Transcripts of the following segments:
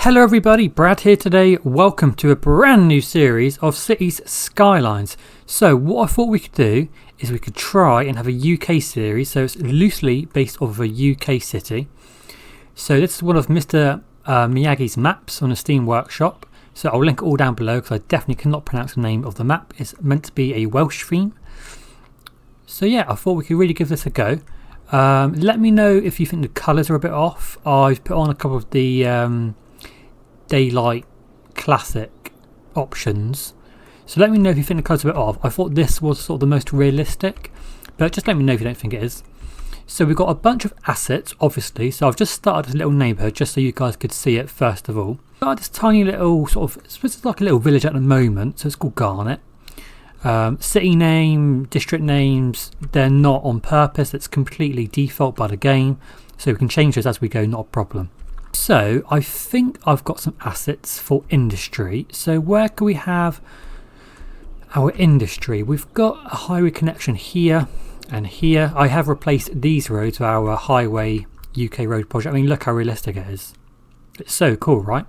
Hello everybody, Brad here today. Welcome to a brand new series of Cities Skylines. So what I thought we could do is we could try and have a UK series, so it's loosely based off of a UK city. So this is one of Mr. Miyagi's maps on the Steam Workshop. So I'll link it all down below because I definitely cannot pronounce the name of the map. It's meant to be a Welsh theme. So yeah, I thought we could really give this a go. Let me know if you think the colours are a bit off. I've put on a couple of the daylight classic options, so let me know if you think the colours are a bit off. I thought this was sort of the most realistic, but just let me know if you don't think it is. So we've got a bunch of assets, obviously. So I've just started a little neighbourhood just so you guys could see it first of all. We've got this tiny little sort of, it's like a little village at the moment, so it's called Garnet. City name, district names, they're not on purpose, it's completely default by the game, so we can change those as we go, not a problem. So I think I've got some assets for industry. So where can we have our industry? We've got a highway connection here and here. I have replaced these roads with our highway UK road project. I mean, look how realistic it is. It's so cool, right?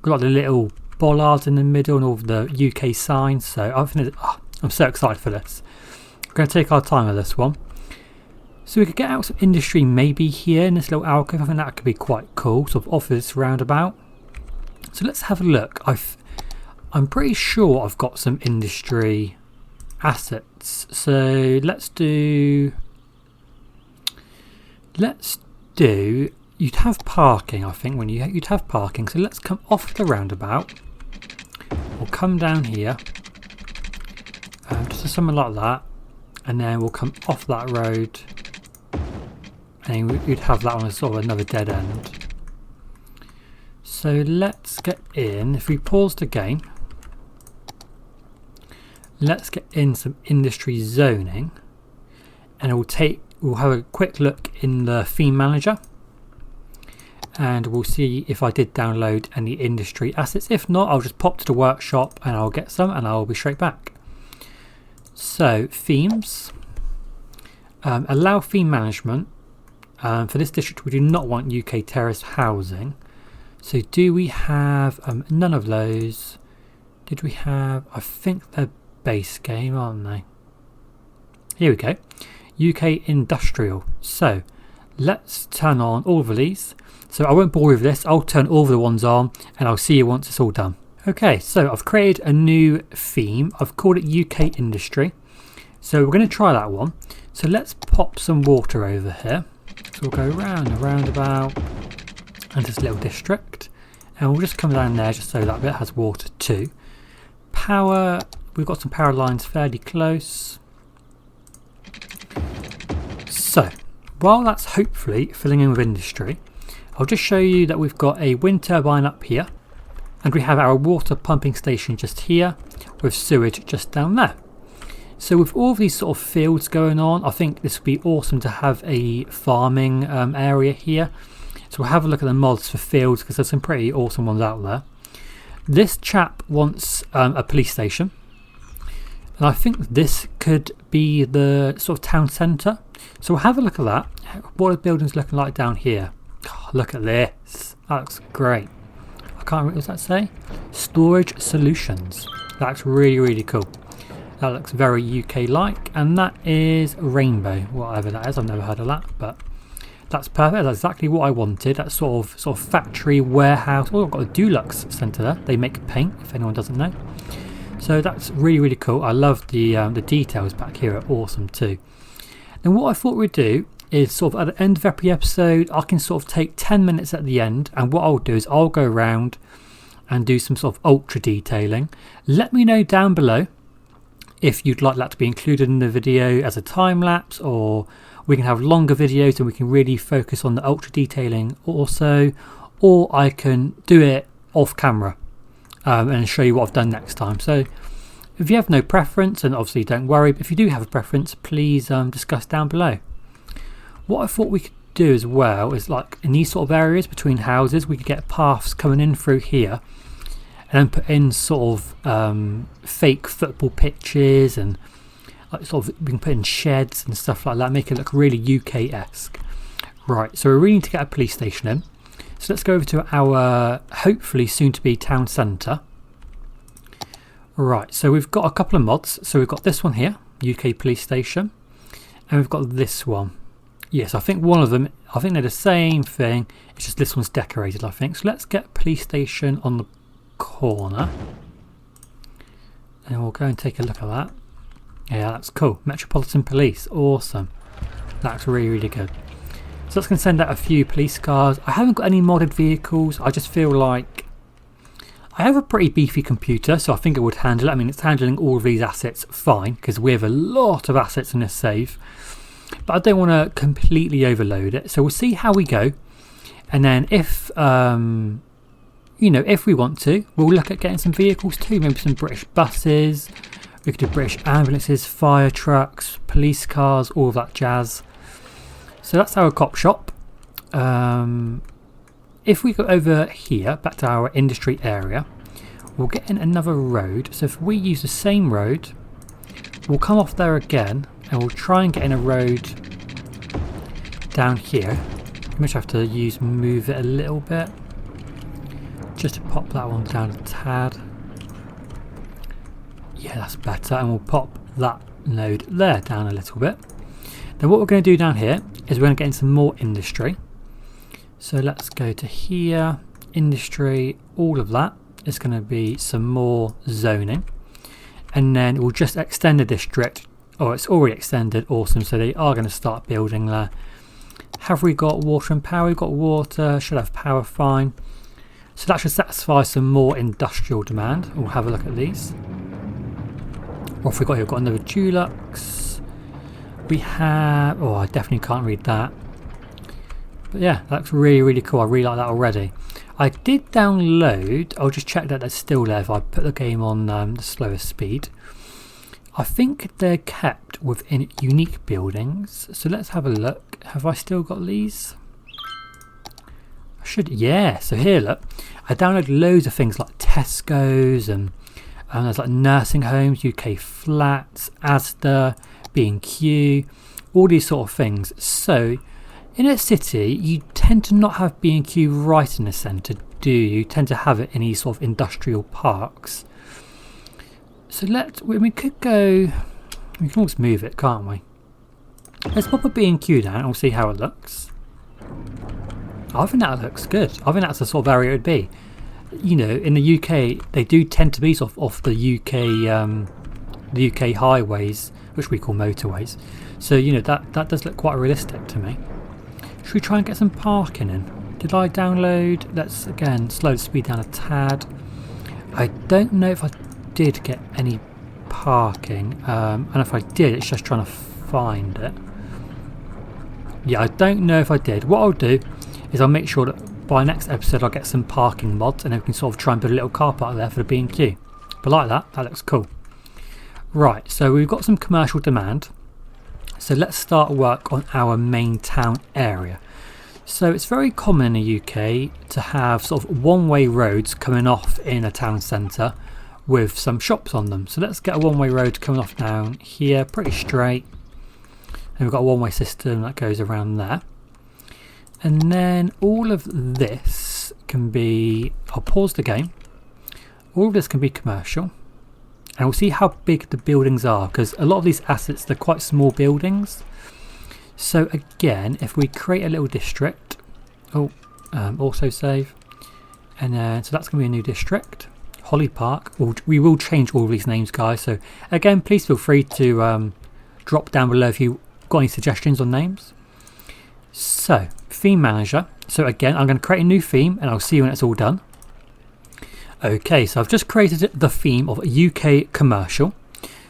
We've got the little bollards in the middle and all of the UK signs. So I think I'm so excited for this. We're going to take our time with this one. So we could get out some industry maybe here in this little alcove. I think that could be quite cool, sort of off this roundabout. So let's have a look. I'm pretty sure I've got some industry assets. So let's do, you'd have parking, I think, you'd have parking. So let's come off the roundabout. We'll come down here, just something like that. And then we'll come off that road. And you'd have that on as sort of another dead end. So let's get in. If we pause the game, let's get in some industry zoning, and we'll have a quick look in the theme manager, and we'll see if I did download any industry assets. If not, I'll just pop to the workshop and I'll get some, and I'll be straight back. So themes, allow theme management. For this district we do not want UK terraced housing. So do we have none of those? Did we have, I think they're base game, aren't they? Here we go, UK industrial. So let's turn on all of these. So I won't bore you with this, I'll turn all of the ones on and I'll see you once it's all done. Okay, so I've created a new theme. I've called it UK industry. So we're going to try that one. So let's pop some water over here. So we'll go round and roundabout and this little district, and we'll just come down there just so that bit has water too. Power, we've got some power lines fairly close. So while that's hopefully filling in with industry, I'll just show you that we've got a wind turbine up here, and we have our water pumping station just here with sewage just down there. So with all of these sort of fields going on, I think this would be awesome to have a farming area here. So we'll have a look at the mods for fields because there's some pretty awesome ones out there. This chap wants a police station, and I think this could be the sort of town centre. So we'll have a look at that. What are the buildings looking like down here? Oh, look at this. That looks great. I can't remember, what does that say? Storage solutions. That's really, really cool. That looks very UK-like, and that is Rainbow, whatever that is. I've never heard of that, but that's perfect. That's exactly what I wanted. That sort of factory warehouse. Oh, I've got a Dulux centre there. They make paint, if anyone doesn't know. So that's really, really cool. I love the details back here are awesome too. Now what I thought we'd do is sort of at the end of every episode, I can sort of take 10 minutes at the end, and what I'll do is I'll go around and do some sort of ultra detailing. Let me know down below if you'd like that to be included in the video as a time lapse, or we can have longer videos and we can really focus on the ultra detailing also, or I can do it off camera and show you what I've done next time. So if you have no preference, and obviously don't worry, but if you do have a preference, please discuss down below. What I thought we could do as well is, like in these sort of areas between houses, we could get paths coming in through here, and then put in sort of fake football pitches, and like sort of we can put in sheds and stuff like that, make it look really UK-esque. Right, so we really need to get a police station in. So let's go over to our hopefully soon to be town centre. Right, so we've got a couple of mods. So we've got this one here, UK Police Station, and we've got this one. Yes, I think one of them, I think they're the same thing, it's just this one's decorated, I think. So let's get Police Station on the corner. And we'll go and take a look at that. Yeah, that's cool. Metropolitan Police, awesome. That's really, really good. So that's going to send out a few police cars. I haven't got any modded vehicles. I just feel like I have a pretty beefy computer, so I think it would handle it. I mean, it's handling all of these assets fine, because we have a lot of assets in this save. But I don't want to completely overload it. So we'll see how we go. And then if, you know, if we want to, we'll look at getting some vehicles too. Maybe some British buses. We could do British ambulances, fire trucks, police cars, all of that jazz. So that's our cop shop. If we go over here, back to our industry area, we'll get in another road. So if we use the same road, we'll come off there again, and we'll try and get in a road down here. I might have to move it a little bit, just to pop that one down a tad. Yeah, that's better, and we'll pop that node there down a little bit. Then what we're going to do down here is we're going to get in some more industry. So let's go to here, industry, all of that. It's going to be some more zoning. And then we'll just extend the district. Oh, it's already extended, awesome. So they are going to start building there. Have we got water and power? We've got water, should have power, fine. So that should satisfy some more industrial demand. We'll have a look at these. What have we got here? We've got another Dulux. We have, oh, I definitely can't read that. But yeah, that's really, really cool. I really like that already. I did download, I'll just check that they're still there if I put the game on the slowest speed. I think they're kept within unique buildings. So let's have a look. Have I still got these? I should, yeah. So here, look. I downloaded loads of things like Tesco's and there's like nursing homes, UK flats, Asda, B&Q, all these sort of things. So in a city, you tend to not have B&Q right in the centre, do you? You tend to have it in these sort of industrial parks. So we could go, we can always move it, can't we? Let's pop a B&Q down and we'll see how it looks. I think that looks good. I think that's the sort of area it would be. You know, in the UK, they do tend to be sort of off the UK highways, which we call motorways. So, you know, that does look quite realistic to me. Should we try and get some parking in? Did I download? Let's, again, slow the speed down a tad. I don't know if I did get any parking. And if I did, it's just trying to find it. Yeah, I don't know if I did. What I'll do is I'll make sure that by next episode I'll get some parking mods and then we can sort of try and put a little car park there for the B&Q. But like that looks cool. Right, so we've got some commercial demand. So let's start work on our main town area. So it's very common in the UK to have sort of one-way roads coming off in a town centre with some shops on them. So let's get a one-way road coming off down here, pretty straight. And we've got a one-way system that goes around there. And then all of this can be, I'll pause the game. All of this can be commercial. And we'll see how big the buildings are, because a lot of these assets, they're quite small buildings. So again, if we create a little district, also save. And then, so that's going to be a new district. Holly Park. We will change all of these names, guys. So again, please feel free to drop down below if you've got any suggestions on names. So, theme manager. So again, I'm going to create a new theme and I'll see you when it's all done. Okay, so I've just created the theme of UK commercial.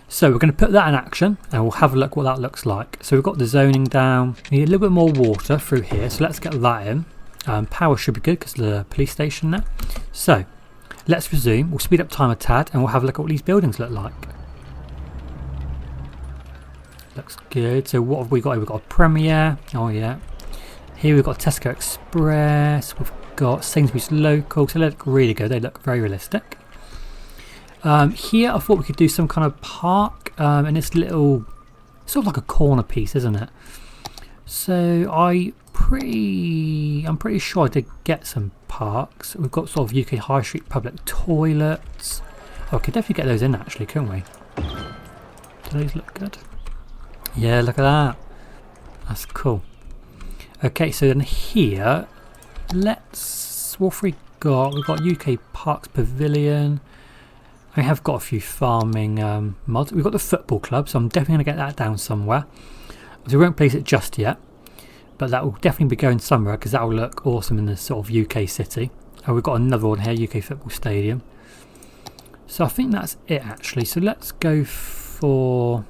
So we're going to put that in action and we'll have a look what that looks like. So we've got the zoning down. We need a little bit more water through here. So let's get that in. Power should be good because the police station there. So let's resume. We'll speed up time a tad and we'll have a look at what these buildings look like. Looks good. So what have we got here? We've got a Premier. Oh yeah. Here we've got Tesco Express. We've got Sainsbury's Local. So they look really good. They look very realistic. Here I thought we could do some kind of park in this little, sort of like a corner piece, isn't it? So I I'm pretty sure I did get some parks. We've got sort of UK High Street public toilets. Oh, we could definitely get those in actually, couldn't we? Do those look good? Yeah, look at that. That's cool. Okay, so then here, what have we got? We've got UK Parks Pavilion. I have got a few farming mods. We've got the football club, so I'm definitely going to get that down somewhere. So we won't place it just yet, but that will definitely be going somewhere because that will look awesome in this sort of UK city. And we've got another one here, UK Football Stadium. So I think that's it actually. So let's go for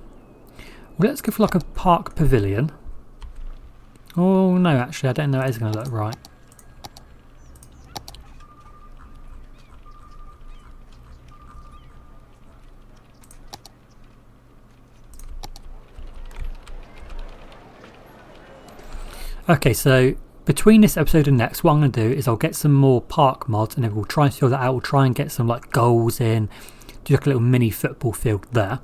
like a park pavilion. Oh no, actually I don't know if it's going to look right. Okay, so between this episode and next, what I'm going to do is I'll get some more park mods and then we'll try and fill that out. We'll try and get some like goals in, do like a little mini football field there.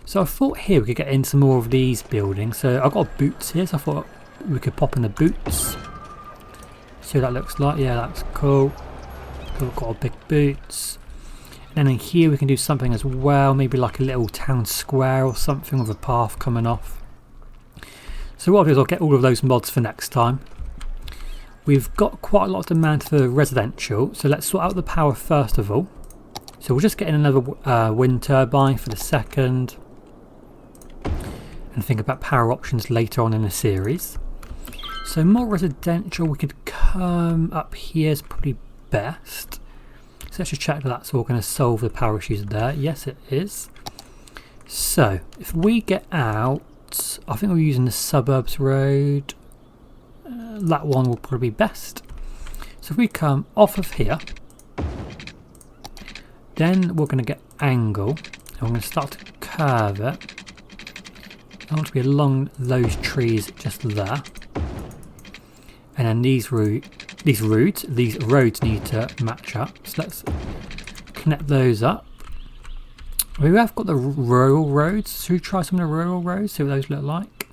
So I thought here we could get in some more of these buildings. So I've got boots here, so I thought we could pop in the boots. See what that looks like. Yeah, that's cool. We've got our big boots. And then in here we can do something as well, maybe like a little town square or something with a path coming off. So what I'll do is I'll get all of those mods for next time. We've got quite a lot of demand for residential, so let's sort out the power first of all. So we'll just get in another wind turbine for the second. And think about power options later on in the series. So more residential, we could come up here is probably best. So let's just check that that's all going to solve the power issues there. Yes, it is. So if we get out, I think we're using the suburbs road. That one will probably be best. So if we come off of here, then we're going to get angle. And we're going to start to curve it. I want to be along those trees just there. And then these roads need to match up. So let's connect those up. We have got the rural roads. Should we try some of the rural roads? See what those look like.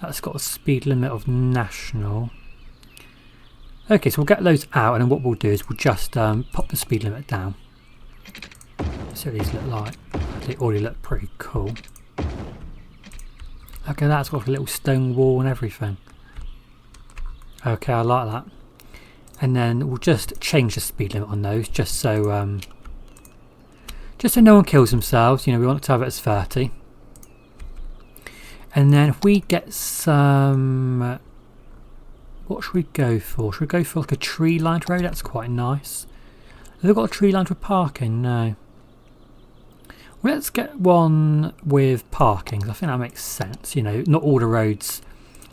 That's got a speed limit of national. Okay, so we'll get those out, and then what we'll do is we'll just pop the speed limit down. See what these look like. They already look pretty cool. Okay, that's got a little stone wall and everything. Okay, I like that. And then we'll just change the speed limit on those, just so no one kills themselves. You know, we want to have it as 30. And then if we get some, what should we go for? Should we go for like a tree lined road? That's quite nice. Have they got a tree lined with parking? No. Well, let's get one with parking. I think that makes sense. You know, not all the roads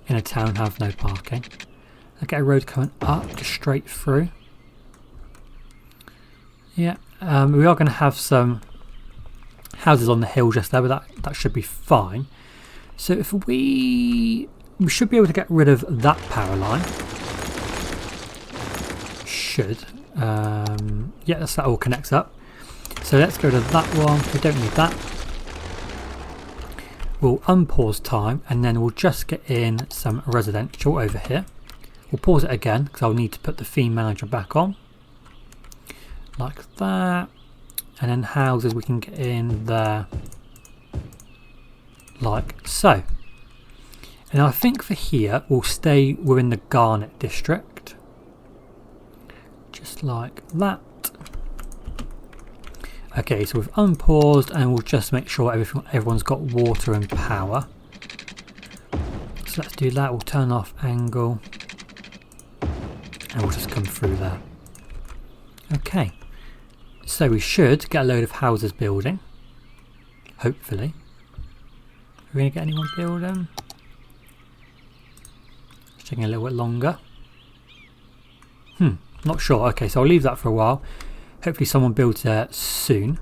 in a town have no parking. I'll get a road coming up, just straight through. Yeah, we are going to have some houses on the hill just there, but that should be fine. So if we should be able to get rid of that power line. Should. Yeah, that all connects up. So let's go to that one. We don't need that. We'll unpause time and then we'll just get in some residential over here. We'll pause it again because I'll need to put the theme manager back on. Like that. And then houses we can get in there. Like so. And I think for here we'll stay within the Garnet district. Just like that. Okay, so we've unpaused and we'll just make sure everyone's got water and power. So let's do that. We'll turn off angle. And we'll just come through there. Okay. So we should get a load of houses building. Hopefully. Are we going to get anyone building? It's taking a little bit longer. Not sure. Okay, so I'll leave that for a while. Hopefully someone builds there soon.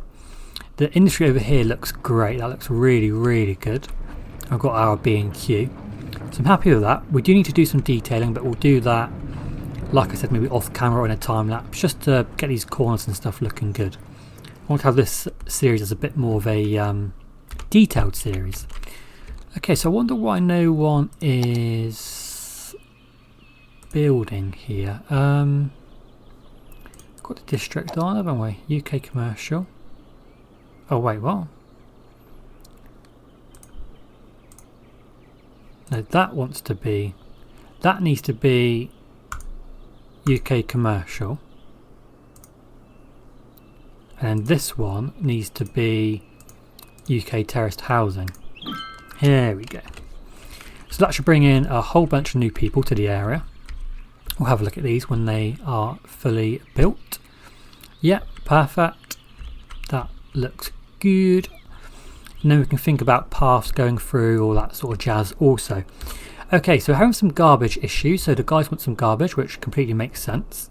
The industry over here looks great. That looks really, really good. I've got our B&Q. So I'm happy with that. We do need to do some detailing, but we'll do that, like I said, maybe off camera or in a time lapse, just to get these corners and stuff looking good. I want to have this series as a bit more of a detailed series. Okay, so I wonder why no one is building here? Got the district on, haven't we? UK commercial. Oh wait, what? No, that wants to be... That needs to be UK commercial. And this one needs to be UK terraced housing. Here we go. So that should bring in a whole bunch of new people to the area. We'll have a look at these when they are fully built. Yep, perfect. That looks good. And then we can think about paths going through, all that sort of jazz also. Okay, so we're having some garbage issues. So the guys want some garbage, which completely makes sense.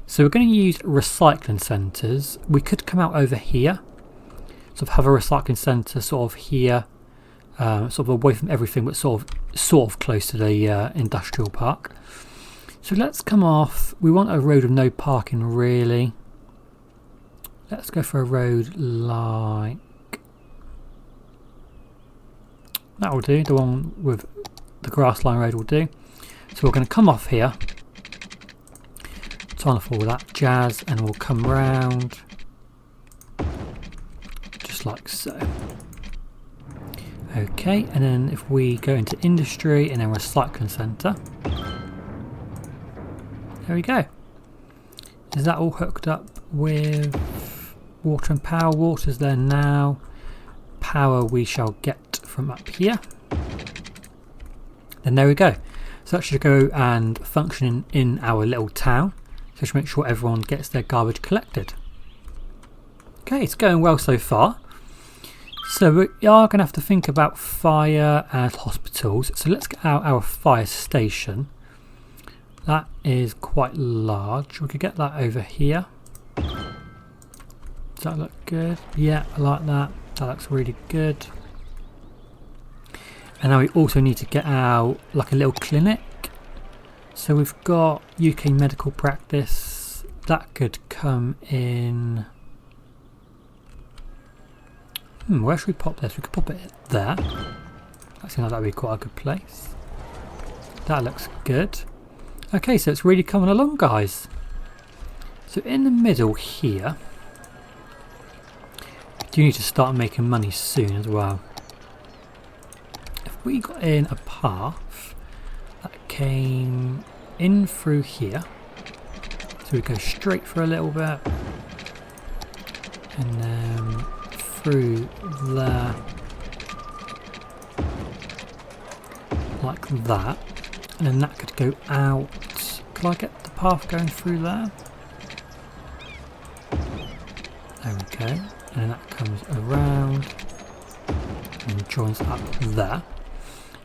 So we're going to use recycling centres. We could come out over here. Sort of have a recycling centre sort of here. Sort of away from everything, but sort of close to the industrial park. So let's come off. We want a road with no parking really. Let's go for a road like that will do. The one with the grass line road will do. So we're going to come off here, turn off all that jazz, and we'll come round just like so. Okay, and then if we go into industry and then recycling centre, there we go. Is that all hooked up with water and power? Water's there now. Power we shall get from up here. Then there we go. So that should go and function in our little town. So to make sure everyone gets their garbage collected. Okay, it's going well so far. So we are going to have to think about fire and hospitals. So let's get out our fire station. That is quite large. We could get that over here. Does that look good? Yeah, I like that. That looks really good. And now we also need to get out like a little clinic. So we've got UK medical practice. That could come in... where should we pop this? We could pop it there. That seems like that would be quite a good place. That looks good. Okay, so it's really coming along, guys. So in the middle here, we do need to start making money soon as well. If we got in a path that came in through here, so we go straight for a little bit, and then through there like that, and then that could go out. Could I get the path going through there? There we go, and then that comes around and joins up there,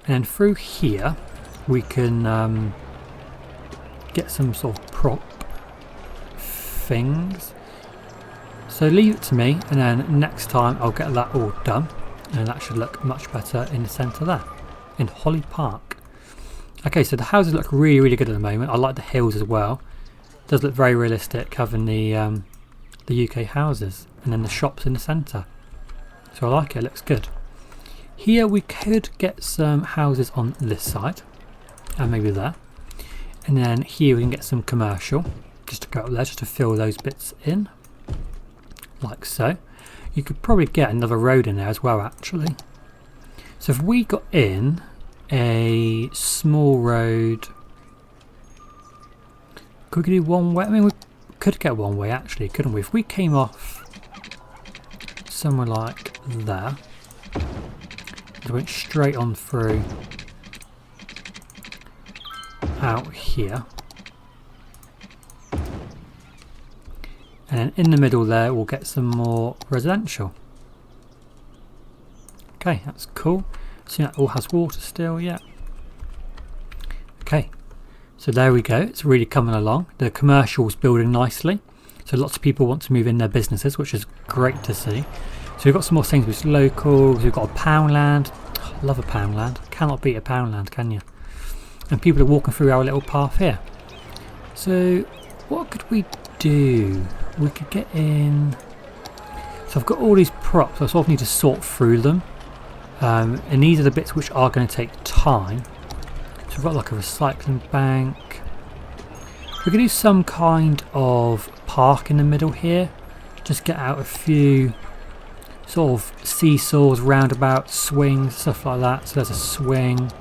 and then through here we can get some sort of prop things. So leave it to me, and then next time I'll get that all done, and that should look much better in the centre there, in Holly Park. Okay, so the houses look really, really good at the moment. I like the hills as well. It does look very realistic having the UK houses, and then the shops in the centre. So I like it, it looks good. Here we could get some houses on this side, and maybe there. And then here we can get some commercial, just to go up there, just to fill those bits in. Like so. You could probably get another road in there as well actually. So if we got in a small road, could we do one way? I mean, we could get one way actually, couldn't we? If we came off somewhere like there, and went straight on through out here, and then in the middle there we'll get some more residential. Okay, that's cool. See, that all has water still, yeah. Okay, so there we go. It's really coming along. The commercial's building nicely. So lots of people want to move in their businesses, which is great to see. So we've got some more things with locals. We've got a Poundland. Oh, I love a Poundland. Cannot beat a Poundland, can you? And people are walking through our little path here. So what could we do? We could get in. So I've got all these props. I sort of need to sort through them. And these are the bits which are going to take time. So we've got like a recycling bank. We can do some kind of park in the middle here. Just get out a few sort of seesaws, roundabouts, swings, stuff like that. So there's a swing,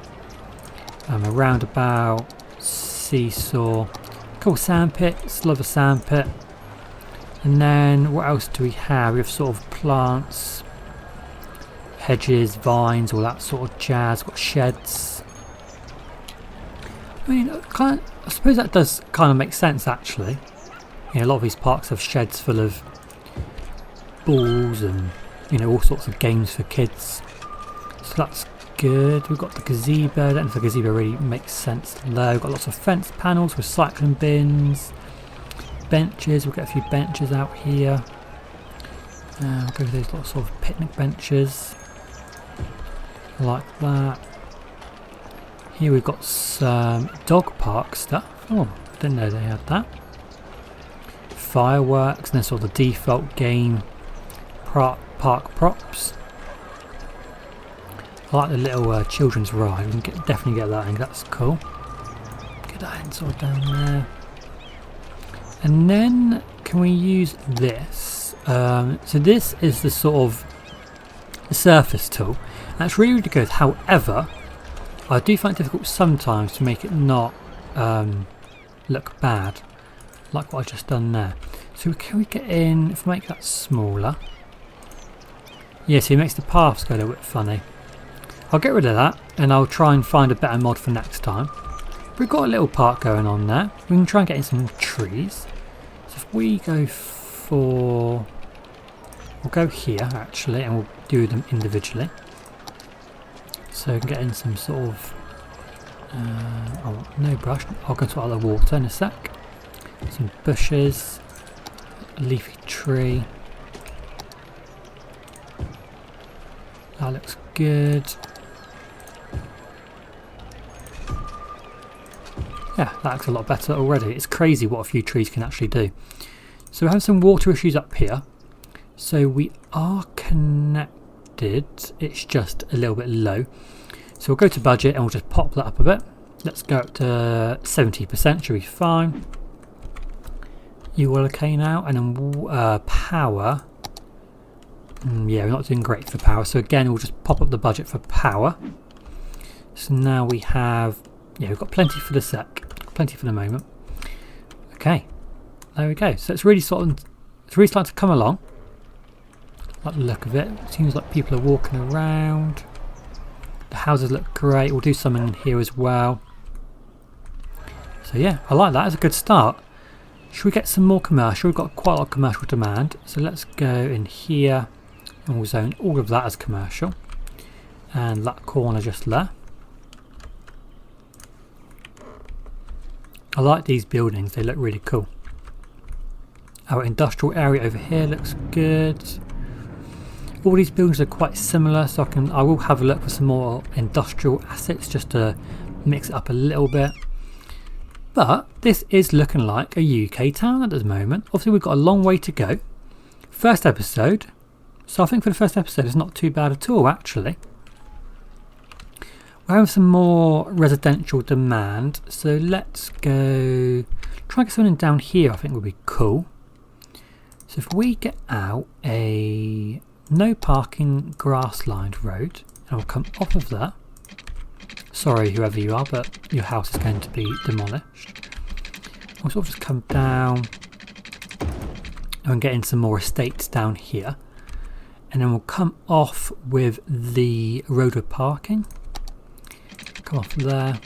a roundabout, seesaw, cool sand pits, love a sand pit. And then what else do we have? We have sort of plants, hedges, vines, all that sort of jazz. Got sheds. I mean, I suppose that does kind of make sense actually. You know, a lot of these parks have sheds full of balls and, you know, all sorts of games for kids. So that's good. We've got the gazebo. I don't know if the gazebo really makes sense there. We've got lots of fence panels, recycling bins, benches. We'll get a few benches out here. We'll go with those lots of picnic benches. Like that. Here we've got some dog park stuff. Oh, didn't know they had that. Fireworks, and then sort of the default game park props. I like the little children's ride. We can definitely get that. I think that's cool. Get that in sort of down there. And then can we use this? So this is the sort of the surface tool. That's really good. However, I do find it difficult sometimes to make it not look bad, like what I've just done there. So can we get in, if we make that smaller? Yeah, so it makes the paths go a little bit funny. I'll get rid of that and I'll try and find a better mod for next time. We've got a little park going on there. We can try and get in some trees. So if we go for... We'll go here actually and we'll do them individually. So we can get in some sort of... oh, no brush. I'll go to other water in a sec. Some bushes. A leafy tree. That looks good. Yeah, that looks a lot better already. It's crazy what a few trees can actually do. So we have some water issues up here. So we are connected. It's just a little bit low. So we'll go to budget and we'll just pop that up a bit. Let's go up to 70%, should be fine. You all okay now? And then power. Yeah, we're not doing great for power. So again, we'll just pop up the budget for power. So now we have, yeah, we've got plenty for the sec. Plenty for the moment. Okay, there we go. So it's really starting to come along. Like the look of it. Seems like people are walking around. The houses look great. We'll do some in here as well. So yeah, I like that. It's a good start. Should we get some more commercial? We've got quite a lot of commercial demand. So let's go in here and we'll zone all of that as commercial. And that corner just there. I like these buildings. They look really cool. Our industrial area over here looks good. All these buildings are quite similar, so I will have a look for some more industrial assets just to mix it up a little bit. But this is looking like a UK town at the moment. Obviously we've got a long way to go. First episode, so I think for the first episode it's not too bad at all actually. We have some more residential demand, so let's go try and get something down here. I think would be cool. So if we get out a no parking grass lined road and we'll come off of that. Sorry whoever you are, but your house is going to be demolished. We'll sort of just come down and get in some more estates down here, and then we'll come off with the road with parking. Come off there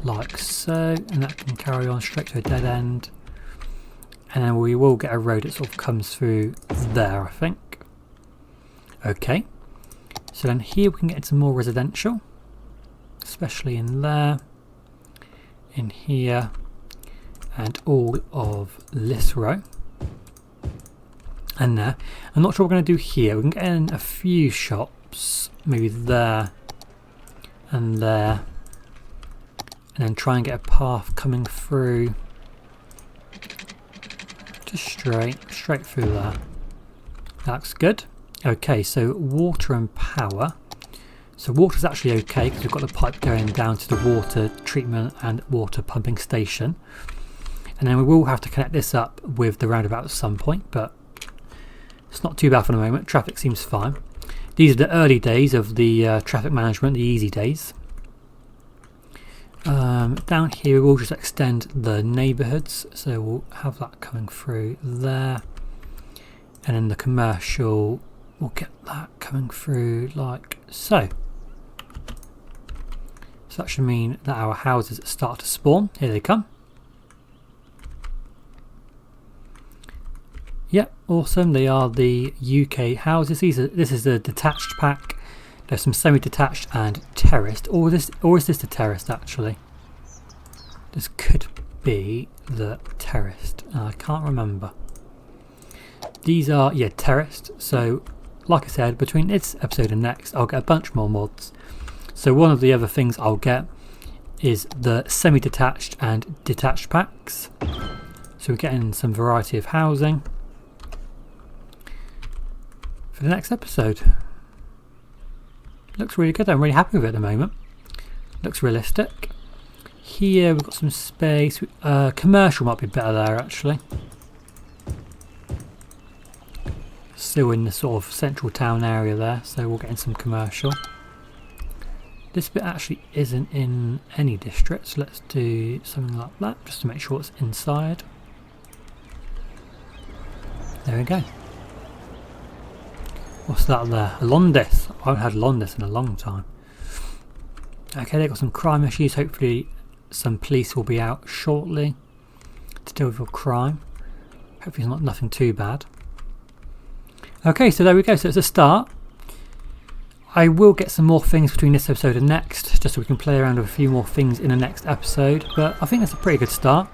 like so, and that can carry on straight to a dead end. And then we will get a road that sort of comes through there, I think. Okay. So then here we can get into more residential. Especially in there. In here. And all of this row. And there. I'm not sure what we're going to do here. We can get in a few shops. Maybe there. And there. And then try and get a path coming through. Just straight through there. That's good. Okay, so water and power. So water's actually okay because we've got the pipe going down to the water treatment and water pumping station. And then we will have to connect this up with the roundabout at some point, but it's not too bad for the moment. Traffic seems fine. These are the early days of the traffic management, the easy days. Down here we'll just extend the neighbourhoods, so we'll have that coming through there. And then the commercial, we'll get that coming through like so. So that should mean that our houses start to spawn. Here they come. Yep, awesome. They are the UK houses. This is the detached pack. There's some semi-detached and terraced. Or is this the terraced actually? This could be the terraced. I can't remember. These are, yeah, terraced. So, like I said, between this episode and next, I'll get a bunch more mods. So one of the other things I'll get is the semi-detached and detached packs. So we're getting some variety of housing for the next episode. Looks really good. I'm really happy with it at the moment. Looks realistic. Here we've got some space. Commercial might be better there actually. Still in the sort of central town area there, so we'll get in some commercial. This bit actually isn't in any district, so let's do something like that just to make sure it's inside. There we go. What's that there? A Londis. I haven't had Londis in a long time. Okay, they've got some crime issues. Hopefully some police will be out shortly to deal with your crime. Hopefully it's not nothing too bad. Okay, so there we go. So it's a start. I will get some more things between this episode and next, just so we can play around with a few more things in the next episode. But I think that's a pretty good start.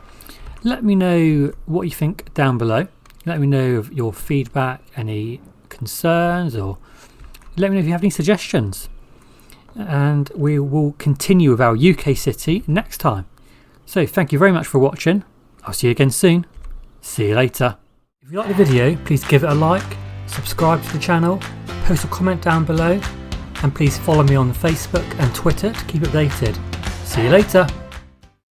Let me know what you think down below. Let me know of your feedback, any concerns, or let me know if you have any suggestions. And we will continue with our UK city next time. So thank you very much for watching. I'll see you again soon. See you later. If you like the video, please give it a like, subscribe to the channel, post a comment down below, and please follow me on Facebook and Twitter to keep updated. See you later.